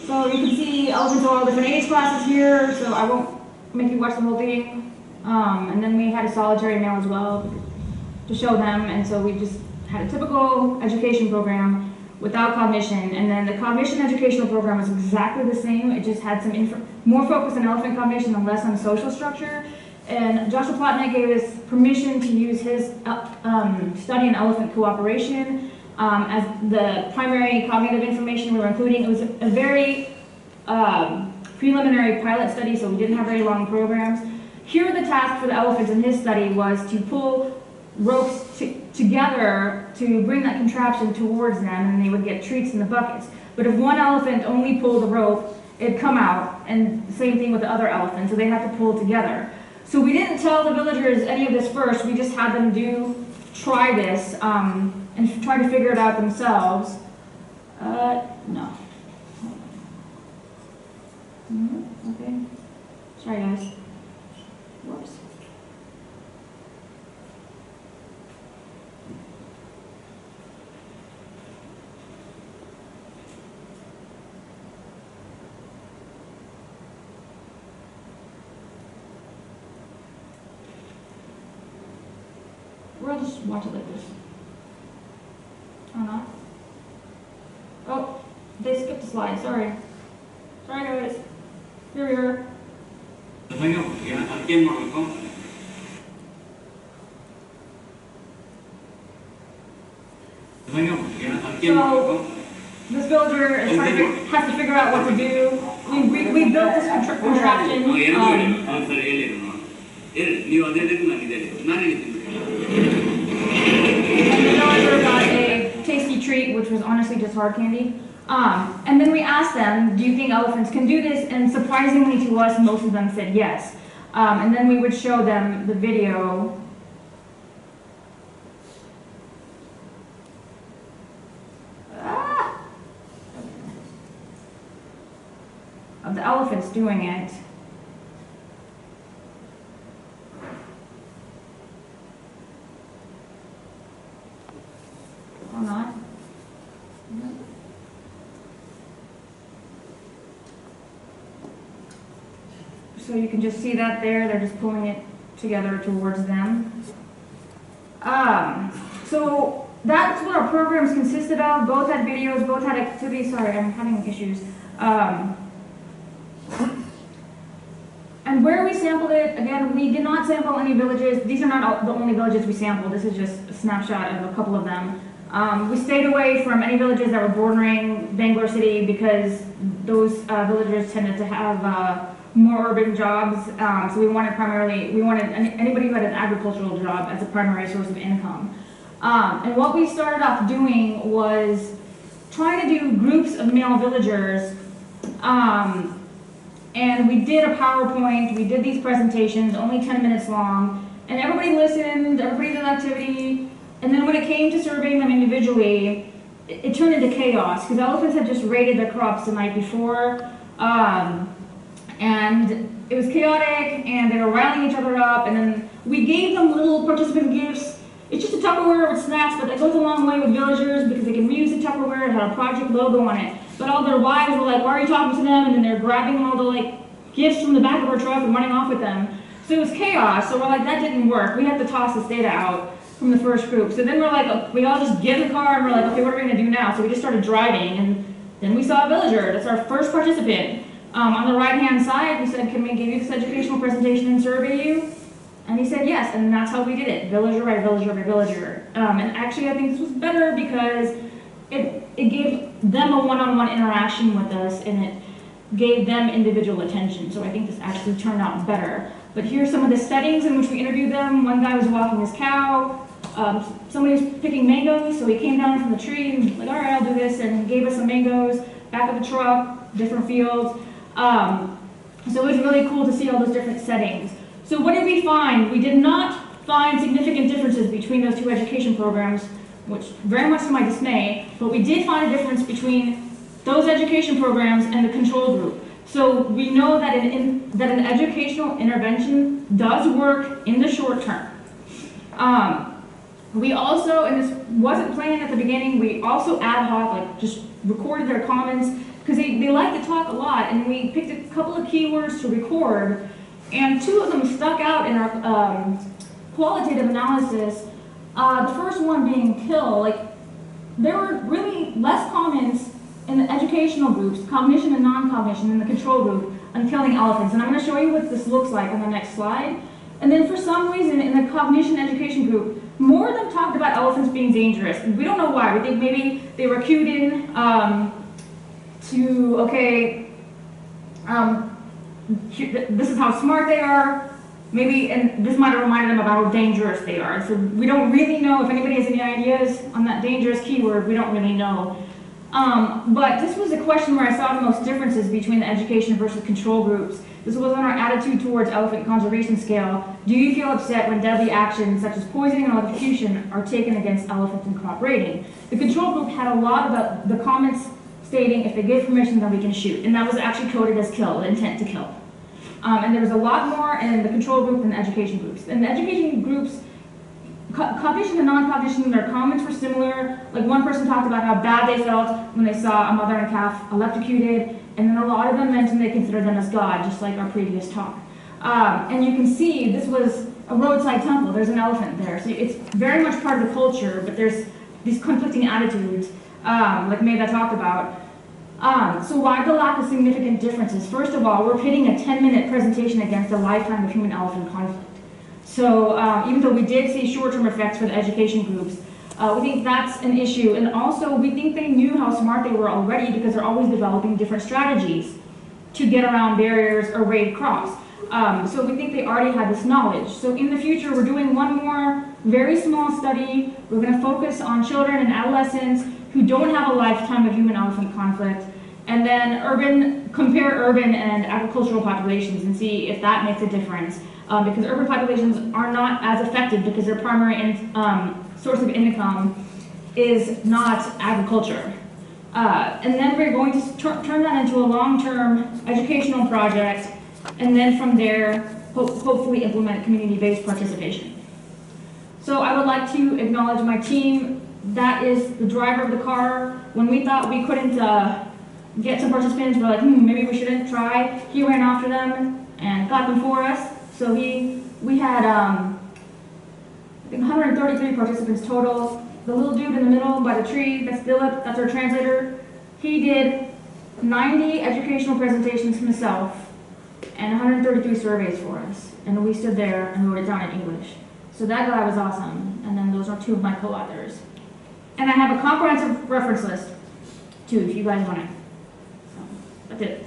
So you can see elephants of all different age classes here, so I won't make you watch the whole thing. And then we had a solitary male as well to show them, and so we just had a typical education program without cognition, and then the cognition educational program was exactly the same. It just had some more focus on elephant cognition and less on social structure. And Joshua Plotnick gave us permission to use his study in elephant cooperation as the primary cognitive information we were including. It was a very preliminary pilot study, so we didn't have very long programs. Here, the task for the elephants in his study was to pull ropes together to bring that contraption towards them, and they would get treats in the buckets. But if one elephant only pulled the rope, it'd come out, and same thing with the other elephants, so they had to pull together. So we didn't tell the villagers any of this first, we just had them try this, and try to figure it out themselves. No. Okay. Sorry guys. Whoops. Or I'll just watch it like this. Or not. Oh, they skipped a slide, sorry. Sorry guys. Here we are. So this villager has to figure out what to do. We built this contraption. And the villager got a tasty treat, which was honestly just hard candy. And then we asked them, do you think elephants can do this? And surprisingly to us, most of them said yes. And then we would show them the video. Of the elephants doing it. Or not. So you can just see that there, they're just pulling it together towards them. So that's what our programs consisted of. Both had videos, both had activities. Sorry, I'm having issues. And where we sampled it, again, we did not sample any villages. These are not the only villages we sampled. This is just a snapshot of a couple of them. We stayed away from any villages that were bordering Bangalore City because those villagers tended to have more urban jobs. So we wanted anybody who had an agricultural job as a primary source of income. And what we started off doing was trying to do groups of male villagers. And we did a PowerPoint, we did these presentations, only 10 minutes long, and everybody listened, everybody did an activity, and then when it came to surveying them individually, it turned into chaos, because elephants had just raided their crops the night before, and it was chaotic, and they were riling each other up, and then we gave them little participant gifts. It's just a Tupperware with snacks, but that goes a long way with villagers, because they can reuse the Tupperware, it had a project logo on it. But all their wives were like, why are you talking to them? And then they're grabbing all the gifts from the back of our truck and running off with them. So it was chaos. So we're like, that didn't work. We had to toss this data out from the first group. So then we're like, we all just get in the car and we're like, okay, what are we gonna do now? So we just started driving, and then we saw a villager. That's our first participant. On the right-hand side, we said, can we give you this educational presentation and survey you? And he said yes, and that's how we did it, villager by villager by villager. And actually I think this was better because it gave them a one-on-one interaction with us, and it gave them individual attention. So I think this actually turned out better. But here's some of the settings in which we interviewed them. One guy was walking his cow. Somebody was picking mangoes, so he came down from the tree and was like, all right, I'll do this, and he gave us some mangoes, back of the truck, different fields. So it was really cool to see all those different settings. So what did we find? We did not find significant differences between those two education programs, which very much to my dismay, but we did find a difference between those education programs and the control group. So we know that an educational intervention does work in the short term. We also, and this wasn't planned at the beginning, we also ad hoc, like just recorded their comments, because they like to talk a lot, and we picked a couple of keywords to record, and 2 of them stuck out in our qualitative analysis. The first one being kill. Like, there were really less comments in the educational groups, cognition and non-cognition, in the control group, on killing elephants. And I'm going to show you what this looks like on the next slide. And then for some reason, in the cognition education group, more of them talked about elephants being dangerous. We don't know why. We think maybe they were cued in to, okay, this is how smart they are. Maybe, and this might have reminded them about how dangerous they are. So we don't really know. If anybody has any ideas on that dangerous keyword, we don't really know. But this was a question where I saw the most differences between the education versus control groups. This was on our attitude towards elephant conservation scale. Do you feel upset when deadly actions such as poisoning and electrocution are taken against elephants in cooperating? The control group had a lot about the comments stating if they give permission then we can shoot. And that was actually coded as kill, intent to kill. And there was a lot more in the control group than the education groups. In the education groups, cognition and non-cognition, their comments were similar. Like, one person talked about how bad they felt when they saw a mother and calf electrocuted, and then a lot of them mentioned they considered them as God, just like our previous talk. And you can see this was a roadside temple. There's an elephant there. So it's very much part of the culture, but there's these conflicting attitudes, like Makecha talked about. So why the lack of significant differences? First of all, we're pitting a 10-minute presentation against a lifetime of human-elephant conflict. So even though we did see short-term effects for the education groups, we think that's an issue. And also, we think they knew how smart they were already because they're always developing different strategies to get around barriers or raid crops. So we think they already had this knowledge. So in the future, we're doing one more very small study. We're going to focus on children and adolescents who don't have a lifetime of human-elephant conflict, and then compare urban and agricultural populations and see if that makes a difference. Because urban populations are not as affected because their primary source of income is not agriculture. And then we're going to turn that into a long-term educational project, and then from there, hopefully implement community-based participation. So I would like to acknowledge my team. That is the driver of the car. When we thought we couldn't get some participants, we're like, maybe we shouldn't try. He ran after them and got them for us. So we had, I think 133 participants total. The little dude in the middle by the tree, that's Philip, that's our translator. He did 90 educational presentations himself and 133 surveys for us. And we stood there and wrote it down in English. So that guy was awesome. And then those are 2 of my co-authors. And I have a comprehensive reference list, too, if you guys want it. So, that's it.